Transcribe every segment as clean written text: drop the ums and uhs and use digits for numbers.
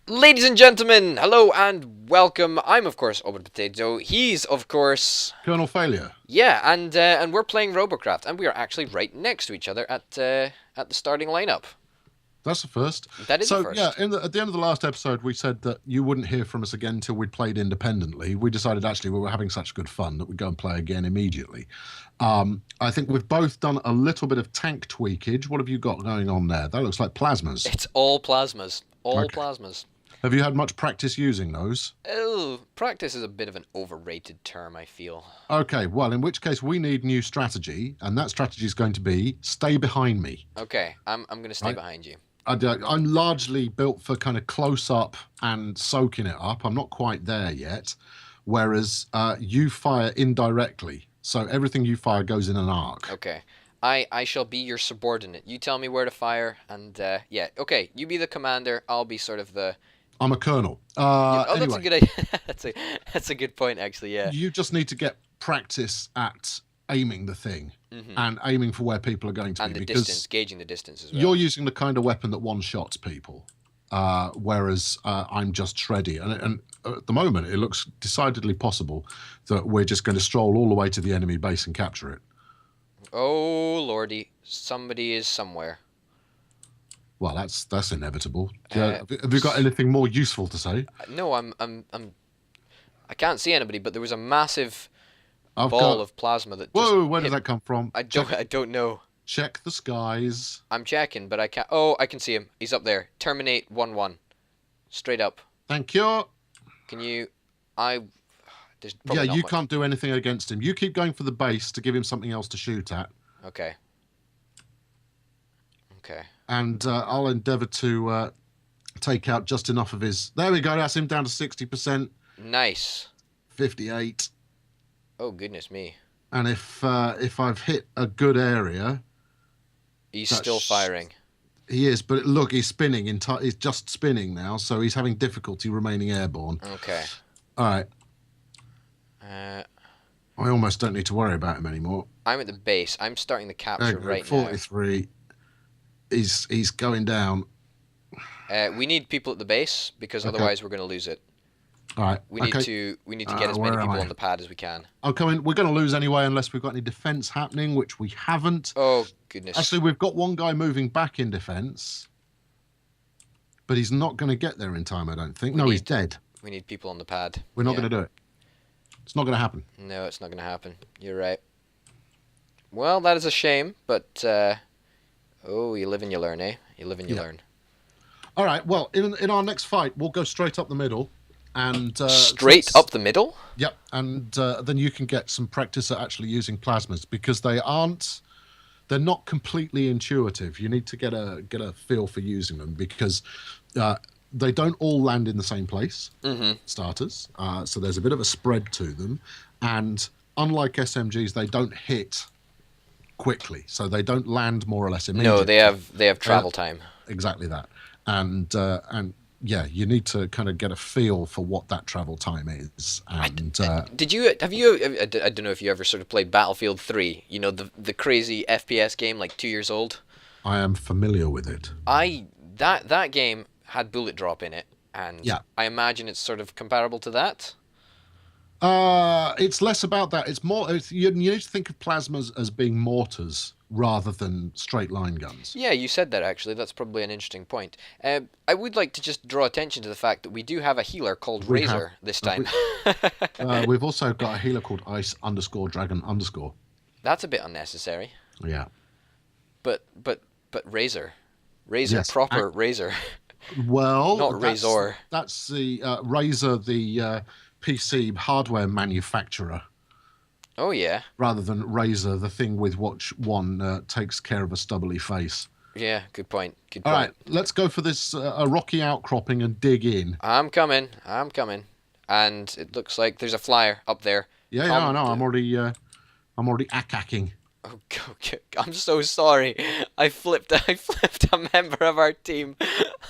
Ladies and gentlemen, hello and welcome. I'm of course Open Potato. He's of course Colonel Failure. and we're playing RoboCraft, and we are actually right next to each other at the starting lineup. That's the first. That is a So yeah, first. at the end of the last episode, we said that you wouldn't hear from us again until we'd played independently. We decided actually we were having such good fun that we'd go and play again immediately. I think we've both done a little bit of tank tweakage. What have you got going on there? That looks like plasmas. It's all plasmas, all Okay. plasmas. Have you had much practice using those? Oh, practice is a bit of an overrated term, I feel. Okay, well, in which case we need new strategy, and that strategy is going to be stay behind me. Okay, I'm gonna stay Right? behind you. I'm largely built for kind of close up and soaking it up. I'm not quite there yet. Whereas you fire indirectly. So everything you fire goes in an arc. Okay. I shall be your subordinate. You tell me where to fire, and yeah, okay. You be the commander. I'll be sort of the. I'm a colonel. Oh, that's a Anyway, good idea. That's a good point, actually. Yeah. you just need to get practice at aiming the thing Hmm. and aiming for where people are going to And be the distance, because gauging the distance as you're well. using the kind of weapon that one shots people. Whereas I'm just shreddy. And at the moment, it looks decidedly possible that we're just going to stroll all the way to the enemy base and capture it. Oh lordy, somebody is somewhere. Well, that's inevitable. Uh, Have you got anything more useful to say? no, I can't see anybody, but there was a massive I've ball got. of plasma that just Whoa, where did hit. that come from? I don't know. Check the skies. I'm checking, but I can't. Oh, I can see him. He's up there. Terminate 1-1. Straight up. Thank you. Can you? I. There's Yeah, probably not you much. can't do anything against him. You keep going for the base to give him something else to shoot at, Okay. Okay. and I'll endeavour to take out just enough of his. There we go. That's him down to 60%, Nice. 58. Oh goodness me. And if I've hit a good area, He's that still firing. he is. But look, he's spinning. He's just spinning now, so he's having difficulty remaining airborne. Okay. All right. Uh, I almost don't need to worry about him anymore. I'm at the base. I'm starting the There capture you go, right now. 43. He's going down. We need people at the base because Okay. otherwise we're going to lose it. All right. We need Okay. to get as many Where am people I? on the pad as we can. I'm coming. We're going to lose anyway unless we've got any defense happening, which we haven't. Oh goodness. Actually, we've got one guy moving back in defense, but he's not going to get there in time, I don't think. We No, he's need- dead. We need people on the pad. We're not Yeah. going to do it. It's not going to happen. No, it's not going to happen. You're right. Well, that is a shame, but oh, you live and you learn, eh? You live and you Yeah. learn. All right. Well, in our next fight, we'll go straight up the middle, and Straight up the middle? Yep, and then you can get some practice at actually using plasmas because they're not completely intuitive. You need to get a feel for using them because they don't all land in the same place. Mm-hmm. Starters, so there's a bit of a spread to them, and unlike SMGs, they don't hit quickly, so they don't land more or less immediately. No, they have travel time. Exactly that, and yeah, you need to kind of get a feel for what that travel time is, and Did you have you? I don't know if you ever sort of played Battlefield 3. You know the crazy FPS game, like 2 years old. I am familiar with it. That game had bullet drop in it, and Yeah. I imagine it's sort of comparable to that. It's less about that. It's more. You need to think of plasmas as being mortars rather than straight line guns. Yeah, you said that actually. That's probably an interesting point. I would like to just draw attention to the fact that we do have a healer called We have- Razor this time. We've also got a healer called Ice underscore Dragon underscore. That's a bit unnecessary. Yeah. But Razor, Yes. proper Razor, Well, not Razor. That's the Razer, the PC hardware manufacturer, Oh yeah, rather than Razer, the thing with which one takes care of a stubbly face. yeah. Good point. Good All point. right, let's go for this a rocky outcropping and dig in. I'm coming. I'm coming. And it looks like there's a flyer up there. Yeah, Tom, I know. I'm already ack-acking. Oh, I'm so sorry. I flipped. I flipped a member of our team.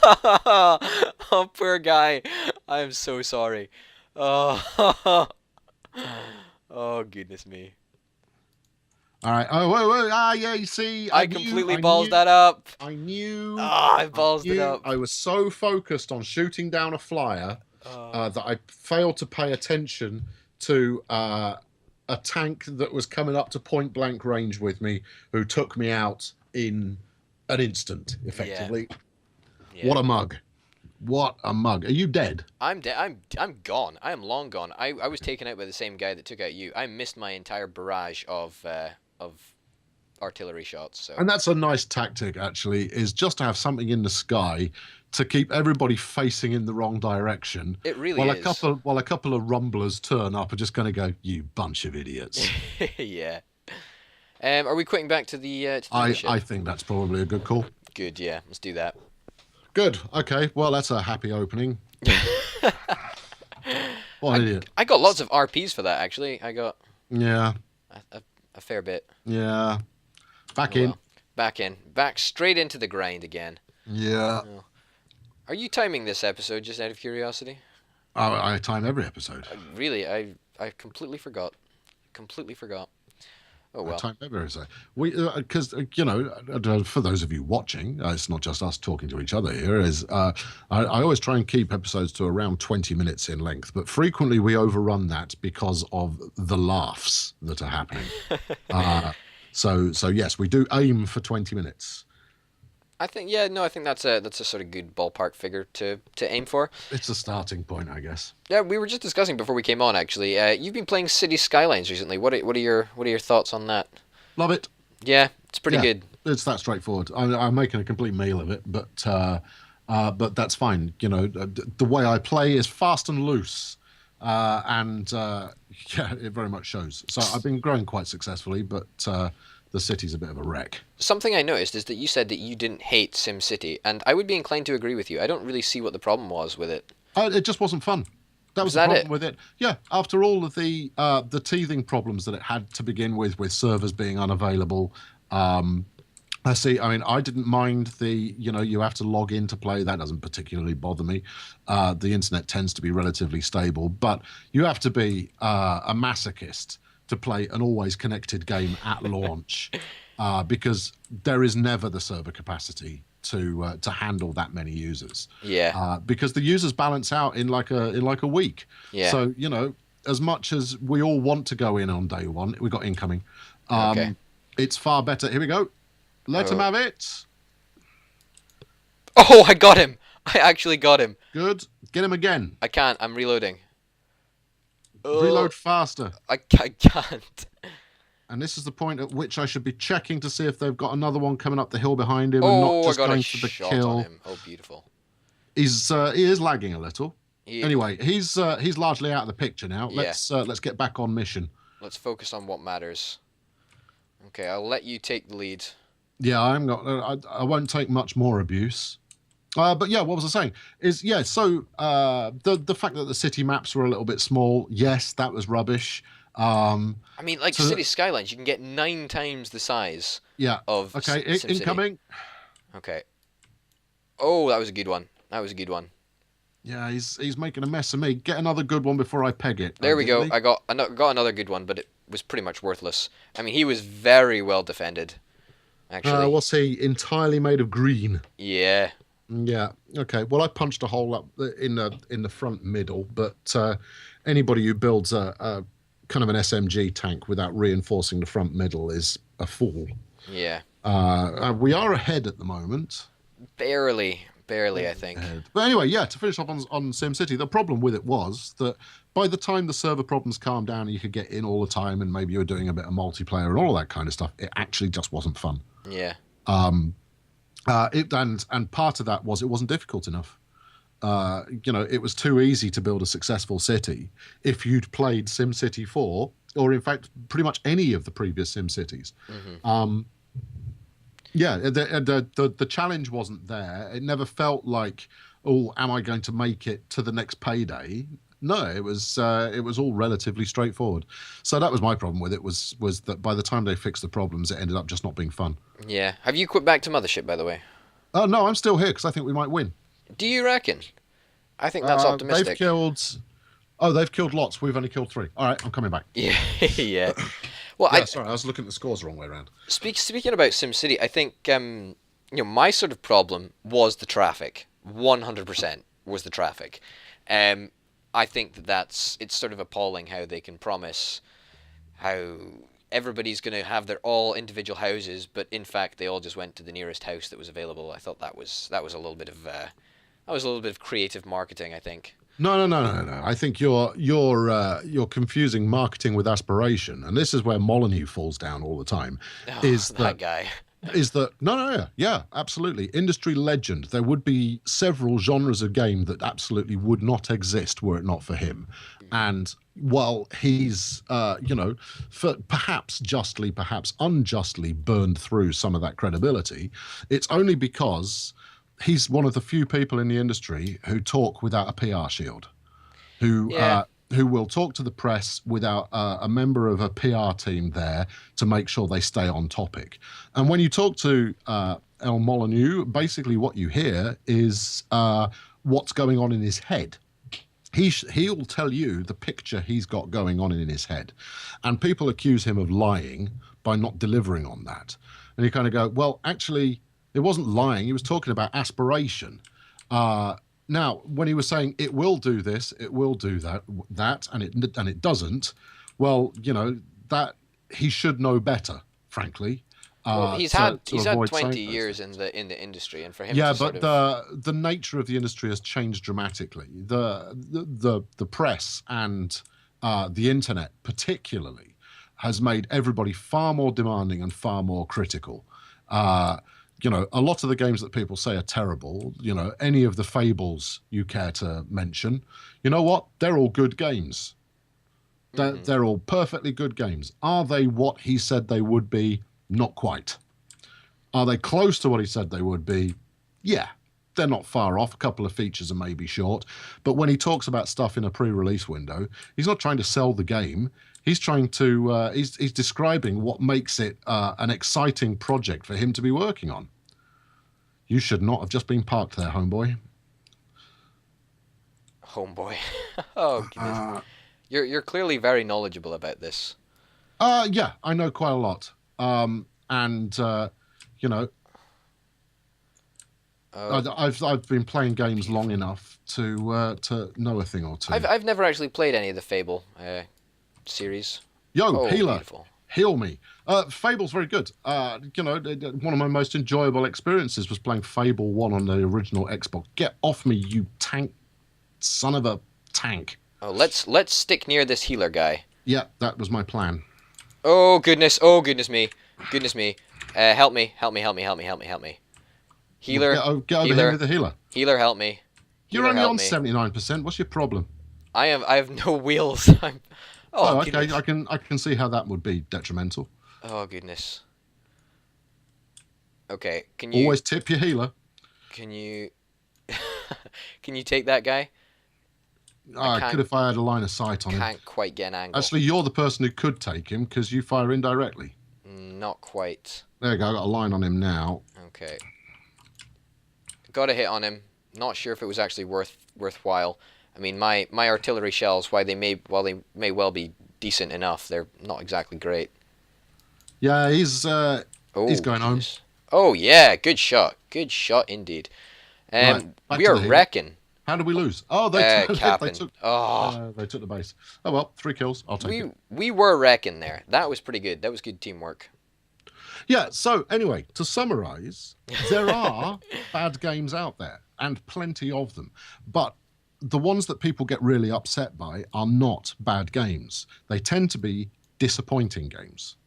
Oh, poor guy. I am so sorry. Oh, oh goodness me. All right. Oh, whoa, whoa. Ah, yeah. You see, I completely balls that up. I knew, Ah, I ballsed it up. I was so focused on shooting down a flyer Oh. that I failed to pay attention to a tank that was coming up to point blank range with me, who took me out in an instant, Yeah. effectively. Yeah. What a mug! What a mug! Are you dead? I'm dead. I'm gone. I am long gone. I was taken out by the same guy that took out you. I missed my entire barrage of artillery shots. So And that's a nice tactic, actually, is just to have something in the sky to keep everybody facing in the wrong direction, it really is. while a couple of rumblers turn up and just going to go, "You bunch of idiots." Yeah. Are we quitting back to the mothership? I think that's probably a good call. Good. Yeah. Let's do that. Good. Okay. Well, that's a happy opening. What an idiot. I got lots of RPs for that actually. I got Yeah. a fair bit. Yeah. Back Oh in. well. Back in. Back straight into the grind again. Yeah. Oh. Are you timing this episode just out of curiosity? I time every episode. Really, I completely forgot. Completely forgot. Oh well. Time every episode. We because for those of you watching, it's not just us talking to each other here. I always try and keep episodes to around 20 minutes in length, but frequently we overrun that because of the laughs that are happening. So yes, we do aim for 20 minutes. I think I think that's a sort of good ballpark figure to aim for. It's a starting point, I guess. Yeah, we were just discussing before we came on actually. You've been playing City Skylines recently. What are your thoughts on that? Love it. Yeah, it's pretty Yeah, good. it's that straightforward. I'm making a complete meal of it, but that's fine. The way I play is fast and loose, and yeah, it very much shows. So I've been growing quite successfully, but the city's a bit of a wreck. Something I noticed is that you said that you didn't hate SimCity, and I would be inclined to agree with you. I don't really see what the problem was with it. It just wasn't fun. That was the that problem it? with it. Yeah, after all of the teething problems that it had to begin with servers being unavailable. I see. I mean, I didn't mind you have to log in to play. That doesn't particularly bother me. The internet tends to be relatively stable, but you have to be a masochist to play an always connected game at launch, because there is never the server capacity to handle that many users. Yeah. Because the users balance out in like a week. Yeah. So as much as we all want to go in on day one, we got incoming. Okay. It's far better. Here we go. Let him have it. Oh, I got him. I actually got him. Good. Get him again. I can't. I'm reloading. Reload faster. I can't. And this is the point at which I should be checking to see if they've got another one coming up the hill behind him, and Oh, not I just got going a for the shot kill. on him. Oh, beautiful. He is lagging a little. He- Anyway, he's largely out of the picture now. Yeah. Let's get back on mission. Let's focus on what matters. Okay, I'll let you take the lead. Yeah, I won't take much more abuse. But yeah, what was I saying? So the fact that the city maps were a little bit small, yes, that was rubbish. I mean, like So- City Skylines, you can get 9 times the size Yeah. of Okay, SimCity. incoming. Okay. Oh, that was a good one. That was a good one. Yeah, he's making a mess of me. Get another good one before I peg it. There we go. ideally. I got another good one, but it was pretty much worthless. I mean, he was very well defended, actually. What's he? Entirely made of green. Yeah. Yeah. Okay. Well, I punched a hole up in the front middle, but anybody who builds a kind of an SMG tank without reinforcing the front middle is a fool. Yeah. We are ahead at the moment. Barely, I think. But anyway, yeah, to finish off on SimCity, the problem with it was that by the time the server problems calmed down and you could get in all the time and maybe you were doing a bit of multiplayer and all that kind of stuff, it actually just wasn't fun. Yeah. And part of that was it wasn't difficult enough. It was too easy to build a successful city if you'd played SimCity 4, or in fact, pretty much any of the previous SimCities. Mm-hmm. Yeah, the challenge wasn't there. It never felt like, oh, am I going to make it to the next payday? No, it was all relatively straightforward. So that was my problem with it, was that by the time they fixed the problems, it ended up just not being fun. Yeah. Have you quit back to Mothership, by the way? Oh, no, I'm still here because I think we might win. Do you reckon? I think that's optimistic. They've killed lots. We've only killed 3. All right, I'm coming back. Yeah. Yeah. Well, Yeah, sorry, I was looking at the scores the wrong way around. speaking about SimCity, I think my sort of problem was the traffic. 100% was the traffic. Um, I think it's sort of appalling how they can promise how everybody's going to have their all individual houses, but in fact they all just went to the nearest house that was available. I thought that was a little bit of creative marketing, I think. No, no, no, no, no. I think you're confusing marketing with aspiration, and this is where Molyneux falls down all the time. Oh, Is that that guy. is that no, no, yeah, yeah, absolutely. Industry legend. There would be several genres of game that absolutely would not exist were it not for him. And while he's, for perhaps justly, perhaps unjustly burned through some of that credibility, it's only because he's one of the few people in the industry who talk without a PR shield, who Yeah. who will talk to the press without a member of a PR team there to make sure they stay on topic. And when you talk to El Molyneux, basically what you hear is what's going on in his head. He'll tell you the picture he's got going on in his head, and people accuse him of lying by not delivering on that. And you kind of go, well, actually, it wasn't lying. He was talking about aspiration. Now, when he was saying it will do this, it will do that, and it doesn't. Well, that he should know better, frankly. Well, he's had avoid 20 saying those years things. in the industry, and for him Yeah, to sort but of the nature of the industry has changed dramatically. The press and the internet, particularly, has made everybody far more demanding and far more critical. A lot of the games that people say are terrible, any of the fables you care to mention, you know what? They're all good games. They're all perfectly good games. Are they what he said they would be? Not quite. Are they close to what he said they would be? Yeah, they're not far off. A couple of features are maybe short. But when he talks about stuff in a pre-release window, he's not trying to sell the game. He's trying to, he's describing what makes it an exciting project for him to be working on. You should not have just been parked there, homeboy. homeboy. Oh goodness. You're clearly very knowledgeable about this. Yeah, I know quite a lot. And you know, Uh, I've been playing games long enough to know a thing or two. I've never actually played any of the Fable series. Yo, Oh, healer, beautiful. heal me. Fable's very good. One of my most enjoyable experiences was playing Fable 1 on the original Xbox. Get off me, you tank, son of a tank. Oh, let's stick near this healer guy. Yeah, that was my plan. Oh goodness! Oh goodness me! Goodness me! Help me! Help me! Help me! Help me! Help me! Help me! Healer! Get over here with the healer. Healer, help me! You're Healer, only help on me. 79%. What's your problem? I have no wheels. I'm. Oh, Oh, okay. goodness. I can see how that would be detrimental. Oh goodness. Okay, can you Always tip your healer. can you can you take that guy? I can't- could if I had a line of sight on him. Can't quite get an angle. Actually, you're the person who could take him because you fire indirectly. Not quite. There you go. I got a line on him now. Okay. Got a hit on him. Not sure if it was actually worthwhile. I mean, my artillery shells, while they may well be decent enough, they're not exactly great. Yeah, he's Oh, going home. goodness. Oh yeah, good shot. Good shot indeed. Right, back We to are the healer. wrecking. How did we lose? Oh, Captain. they took the base. Oh well, 3 kills. I'll take it. We were wrecking there. That was pretty good. That was good teamwork. Yeah. So anyway, to summarise, there are bad games out there, and plenty of them. But the ones that people get really upset by are not bad games. They tend to be disappointing games.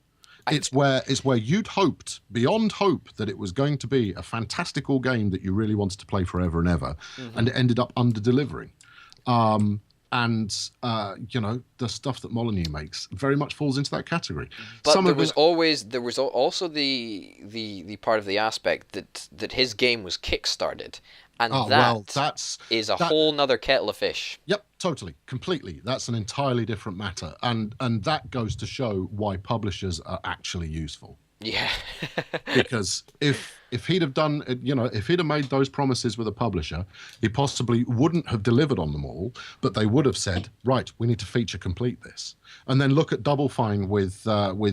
It's where you'd hoped beyond hope that it was going to be a fantastical game that you really wanted to play forever and ever, and it ended up under delivering. The stuff that Molyneux makes very much falls into that category. But Some there of was it, also the part of the aspect that his game was kickstarted, and that's is a whole nother kettle of fish. Yep, totally, completely. That's an entirely different matter, and that goes to show why publishers are actually useful. Yeah. Because if he'd have done, if he'd have made those promises with a publisher, he possibly wouldn't have delivered on them all. But they would have said, right, we need to feature complete this, and then look at Double Fine with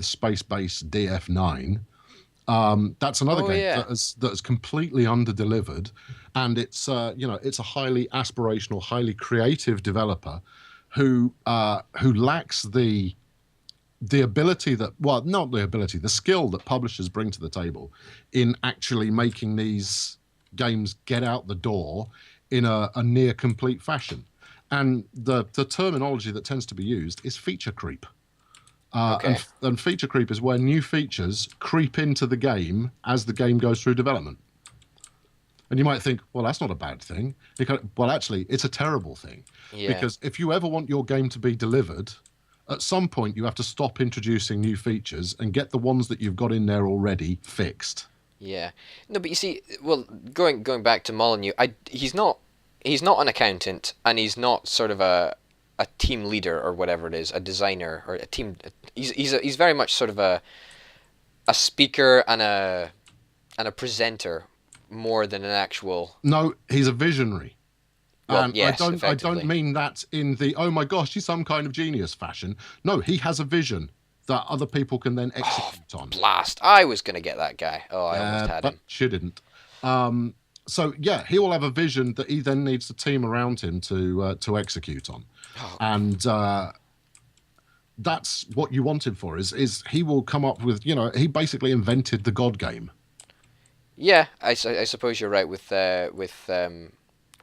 Space Base DF9. That's another Oh game yeah. that has completely underdelivered, and it's a highly aspirational, highly creative developer who lacks the ability that, well, not the ability, the skill that publishers bring to the table in actually making these games get out the door in a near complete fashion. And the terminology that tends to be used is feature creep. Okay. And feature creep is where new features creep into the game as the game goes through development. And you might think, well, that's not a bad thing. Well, actually, it's a terrible thing. Yeah. Because if you ever want your game to be delivered, at some point you have to stop introducing new features and get the ones that you've got in there already fixed. Yeah. No, but you see, well, going back to Molyneux, he's not an accountant, and he's not sort of a team leader or whatever it is, a designer or a team. He's very much sort of a speaker and a presenter more than an actual. No, he's a visionary. Well, And yes, I effectively. don't mean that in the, oh my gosh, he's some kind of genius fashion. No, he has a vision that other people can then execute on. Blast! I was gonna get that guy. Oh, I almost had But him. she didn't. So yeah, he will have a vision that he then needs the team around him to execute on, Oh, and that's what you want him for. Is he will come up with, he basically invented the God game. yeah, I suppose you're right with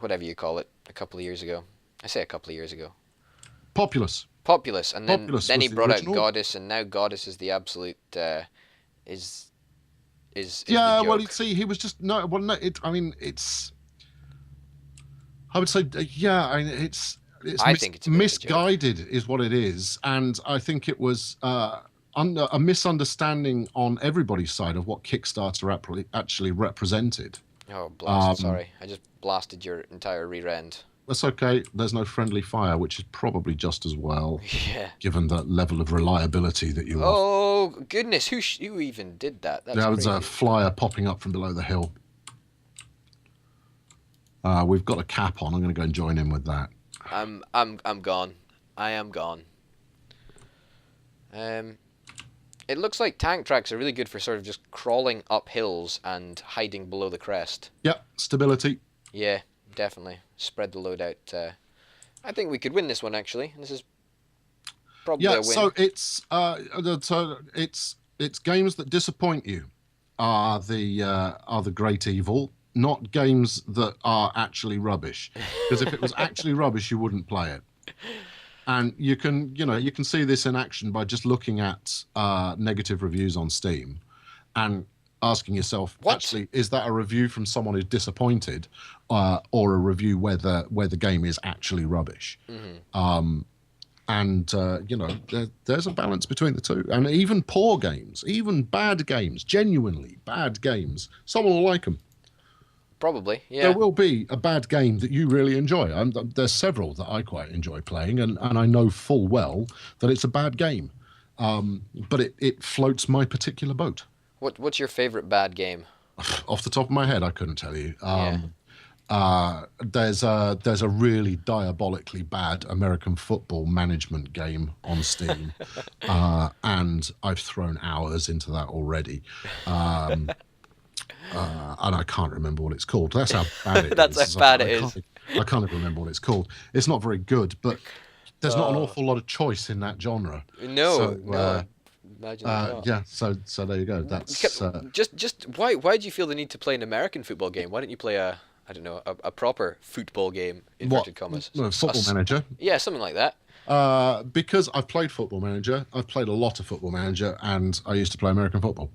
whatever you call it. A couple of years ago, I say a couple of years ago. Populous. Populous, and then Populous then he was the brought out original. Goddess, and now Goddess is the absolute is is the Yeah, well, you joke. see, he was just no. Well, no, I mean, I would say, yeah, I mean, it's I think it's a bit of a joke. misguided, is what it is, and I think it was under a misunderstanding on everybody's side of what Kickstarter actually represented. Oh, blast! Um, Sorry, I just blasted your entire rear end. that's okay. There's no friendly fire, which is probably just as well, Yeah. given the level of reliability that you offer. Oh goodness, who even did that? That's There was a crazy. flyer popping up from below the hill. We've got a cap on. I'm going to go and join in with that. I'm gone. I am gone. Um, it looks like tank tracks are really good for sort of just crawling up hills and hiding below the crest. Yep, stability. Yeah, definitely. Spread the load out. I think we could win this one actually. This is probably Yeah, a win. so it's games that disappoint you are the great evil, not games that are actually rubbish. Because if it was actually rubbish, you wouldn't play it. And you can see this in action by just looking at negative reviews on Steam and asking yourself, What? actually, is that a review from someone who's disappointed, or a review where the game is actually rubbish? And there's a balance between the two. And even poor games, even bad games, genuinely bad games, someone will like them. Probably, yeah. There will be a bad game that you really enjoy. There's several that I quite enjoy playing, and I know full well that it's a bad game. But it floats my particular boat. What's your favorite bad game? Off the top of my head, I couldn't tell you. Yeah. There's a really diabolically bad American football management game on Steam, and I've thrown hours into that already. And I can't remember what it's called. That's how bad it is. That's how bad it is. I can't even remember what it's called. It's not very good, but there's not an awful lot of choice in that genre. No, So, no. Imagine not. yeah. So there you go. That's Just why do you feel the need to play an American football game? Why don't you play a I don't know a proper football game inverted commas? Football Manager. Yeah, something like that. Because I've played Football Manager. I've played a lot of Football Manager, and I used to play American football.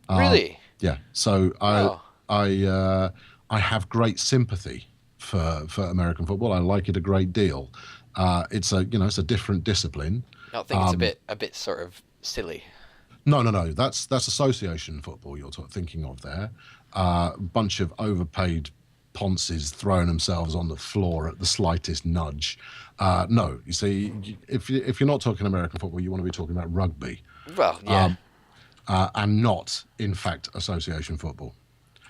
Really? Yeah. So Wow. I have great sympathy for American football. I like it a great deal. It's a different discipline. I think it's a bit sort of silly. No. That's association football you're thinking of there. Bunch of overpaid ponces throwing themselves on the floor at the slightest nudge. No, you see, if you're not talking American football, you want to be talking about rugby. Well, yeah. and not, in fact, association football.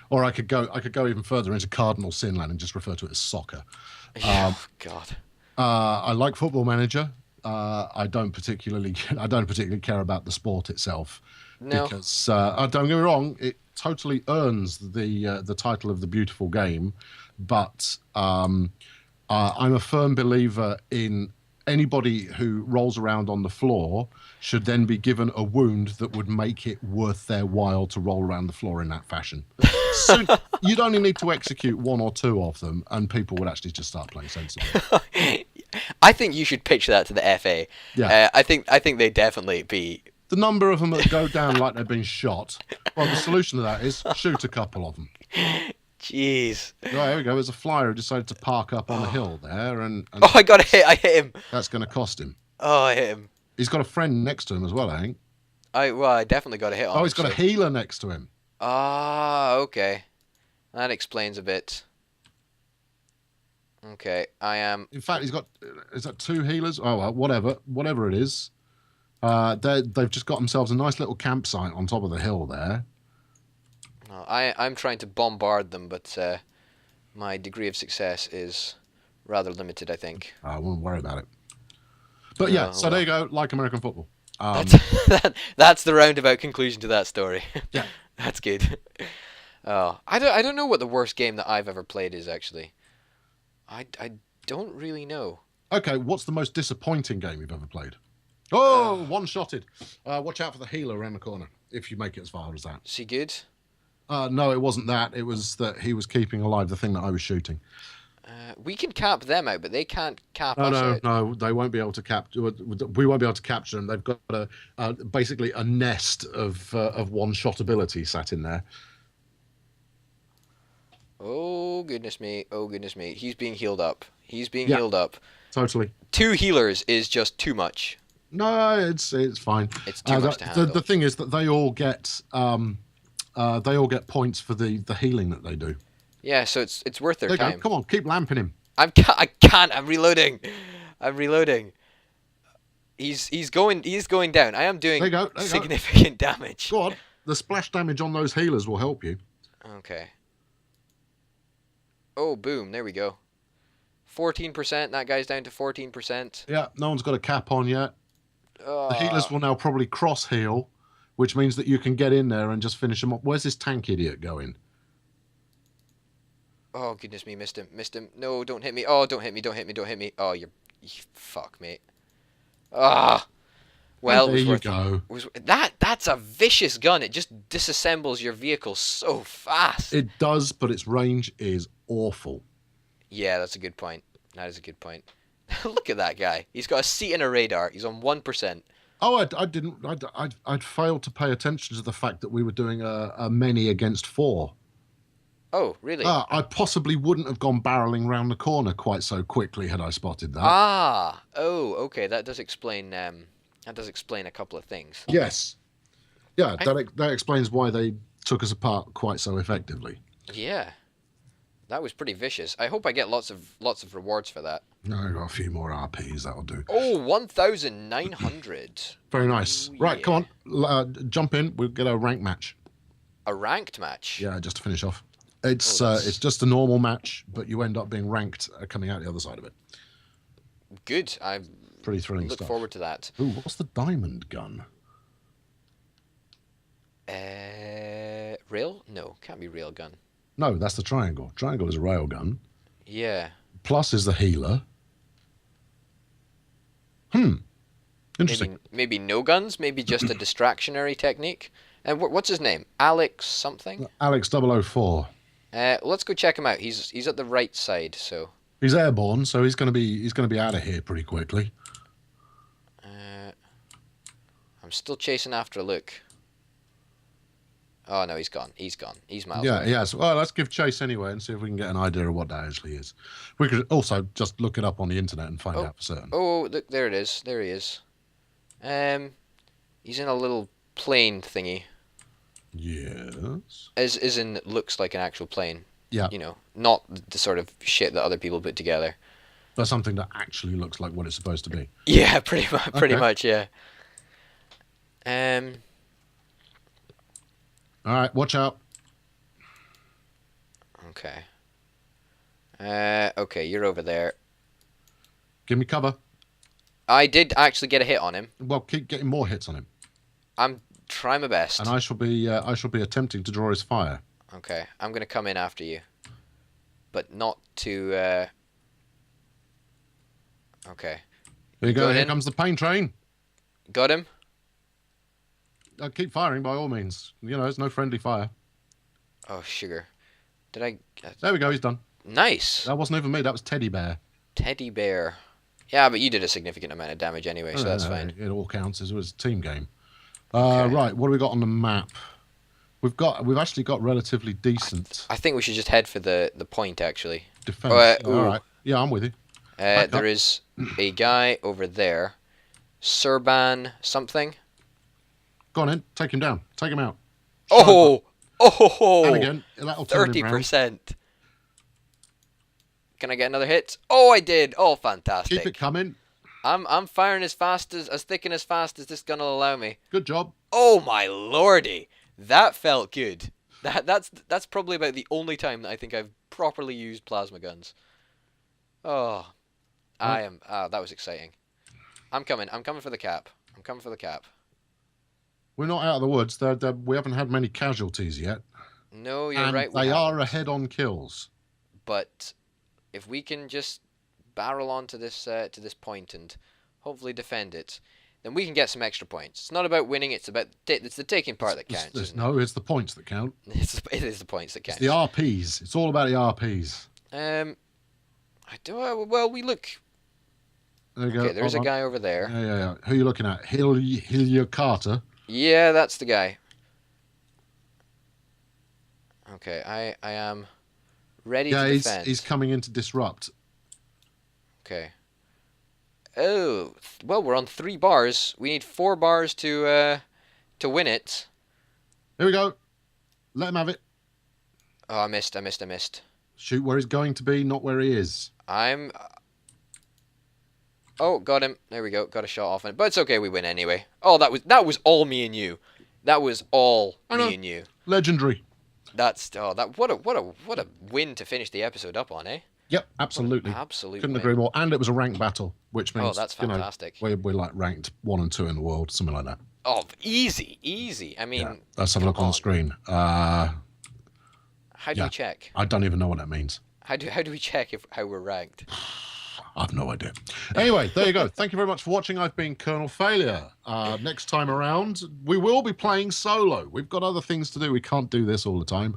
Or I could go even further into cardinal sin land and just refer to it as soccer. Oh, God. I like Football Manager. I don't particularly care about the sport itself No. because don't get me wrong, it totally earns the title of the beautiful game, but I'm a firm believer in anybody who rolls around on the floor should then be given a wound that would make it worth their while to roll around the floor in that fashion. So you'd only need to execute one or two of them, and people would actually just start playing sensibly. I think you should pitch that to the FA. Yeah. I think they'd definitely be. The number of them that go down like they've been shot. Well, the solution to that is shoot a couple of them. Jeez. Right, there we go. There's a flyer who decided to park up on the hill there, and Oh, I got a hit. I hit him. that's going to cost him. Oh, I hit him. He's got a friend next to him as well, I think. I definitely got a hit on him. Oh, he's got a healer next to him. Ah, okay. That explains a bit. Okay, I am. In fact, he's got, is that two healers? Oh, well, whatever it is. They've just got themselves a nice little campsite on top of the hill there. No, I'm trying to bombard them, but my degree of success is rather limited, I think. I won't worry about it. But yeah, so there you go, like American football. That's the roundabout conclusion to that story. Yeah. That's good. Oh, I don't know what the worst game that I've ever played is, actually. I don't really know. Okay, what's the most disappointing game you've ever played? Oh, one-shotted. Watch out for the healer around the corner, if you make it as far as that. Is he good? No, it wasn't that. It was that he was keeping alive the thing that I was shooting. We can cap them out, but they can't cap us out. No, they won't be able to capture. We won't be able to capture them. They've got basically a nest of one-shot ability sat in there. Oh goodness me! Oh goodness me! He's being healed up. He's being healed up. Totally. 2 healers is just too much. No, it's fine. It's too much to handle. The thing is that they all get points for the healing that they do. Yeah, so it's worth their There you time. go. Come on, keep lamping him. I can't. I'm reloading. He's going down. I am doing significant damage. Go on. The splash damage on those healers will help you. Okay. Oh, boom. There we go. 14%. That guy's down to 14%. Yeah, no one's got a cap on yet. The The healers will now probably cross heal, which means that you can get in there and just finish them off. Where's this tank idiot going? Oh, goodness me. Missed him. No, don't hit me. Oh, don't hit me. Oh, you fuck, mate. Ah. Well, there you go. That's a vicious gun. It just disassembles your vehicle so fast. It does, but its range is awful. Yeah, that's a good point. That is a good point. Look at that guy. He's got a seat in a radar. He's on 1%. Oh, I didn't. I'd failed to pay attention to the fact that we were doing a many against 4. Oh, really? I possibly wouldn't have gone barreling round the corner quite so quickly had I spotted that. Ah. Oh, okay. That does explain. That does explain a couple of things. Yes. Yeah, that explains why they took us apart quite so effectively. Yeah. That was pretty vicious. I hope I get lots of rewards for that. No, I got a few more RPs, that'll do. Oh, 1,900. Very nice. Ooh, right, yeah. come on. Jump in. We'll get a rank match. A ranked match? Yeah, just to finish off. It's just a normal match, but you end up being ranked coming out the other side of it. Good. I Pretty thrilling look stuff. forward to that. Ooh, what's the diamond gun? Rail? No, can't be rail gun. No, that's the triangle. Triangle is a rail gun. Yeah. Plus is the healer. Interesting. Maybe no guns. Maybe just a distractionary technique. And what's his name? Alex something. Alex 004. Let's go check him out. He's at the right side. So. He's airborne, so he's gonna be out of here pretty quickly. I'm still chasing after Luke. Oh no, he's gone. He's miles Yeah, away. yes. Well, let's give chase anyway and see if we can get an idea of what that actually is. We could also just look it up on the internet and find out for certain. Oh, look, there it is. There he is. He's in a little plane thingy. Yes. As in, looks like an actual plane. Yeah. You know, not the sort of shit that other people put together. But something that actually looks like what it's supposed to be. Yeah, pretty much, yeah. All right, watch out. Okay. Okay, you're over there. Give me cover. I did actually get a hit on him. Well, keep getting more hits on him. I'm trying my best. And I shall be attempting to draw his fire. Okay, I'm gonna come in after you, but not to. Okay. Here you go. Here comes the pain train. Got him. Keep firing by all means. You know, it's no friendly fire. Oh, sugar. Did I? There we go. He's done. Nice. That wasn't even me. That was Teddy Bear. Teddy Bear. Yeah, but you did a significant amount of damage anyway, so that's fine. It all counts. It was a team game. Okay. Right. What do we got on the map? We've actually got relatively decent. I think we should just head for the point actually. Defense. All right. Yeah, I'm with you. There is a guy over there. Serban something. Go on in. Take him down. Take him out. Oh! Oh! And again, that'll turn him round. 30%. Can I get another hit? Oh, I did. Oh, fantastic. Keep it coming. I'm firing as thick and as fast as this gun will allow me. Good job. Oh my lordy. That felt good. That's probably about the only time that I think I've properly used plasma guns. Oh. That was exciting. I'm coming for the cap. I'm coming for the cap. We're not out of the woods. We haven't had many casualties yet. No, you're and right. They are ahead on kills. But if we can just barrel onto this point and hopefully defend it, then we can get some extra points. It's not about winning. It's about it's the taking part that counts. No, it's the points that count. It is the points that count. It's the RPs. It's all about the RPs. Well, we look. There you go. Okay, there's a guy over there. Yeah. Who are you looking at? Hillier Carter. Yeah, that's the guy. Okay, I am ready to defend. He's coming in to disrupt. Okay. Oh, well, we're on 3 bars. We need 4 bars to win it. Here we go. Let him have it. Oh, I missed. Shoot where he's going to be, not where he is. Oh, got him. There we go. Got a shot off it. But it's okay, we win anyway. Oh, that was all me and you. That was all me and you. Legendary. What a win to finish the episode up on, eh? Yep, absolutely. Absolutely. Couldn't agree more. And it was a ranked battle, which means that's fantastic. We're like ranked 1 and 2 in the world, something like that. Oh, easy. I mean, let's have a look on the screen. How do we check? I don't even know what that means. How do we check how we're ranked? I've no idea. Anyway, there you go. Thank you very much for watching. I've been Colonel Failure. Next time around, we will be playing solo. We've got other things to do. We can't do this all the time.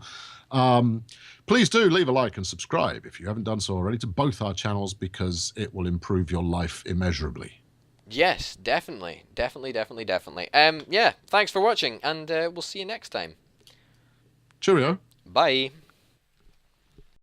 Please do leave a like and subscribe if you haven't done so already to both our channels, because it will improve your life immeasurably. Yes, definitely. Yeah, thanks for watching, and we'll see you next time. Cheerio. Bye.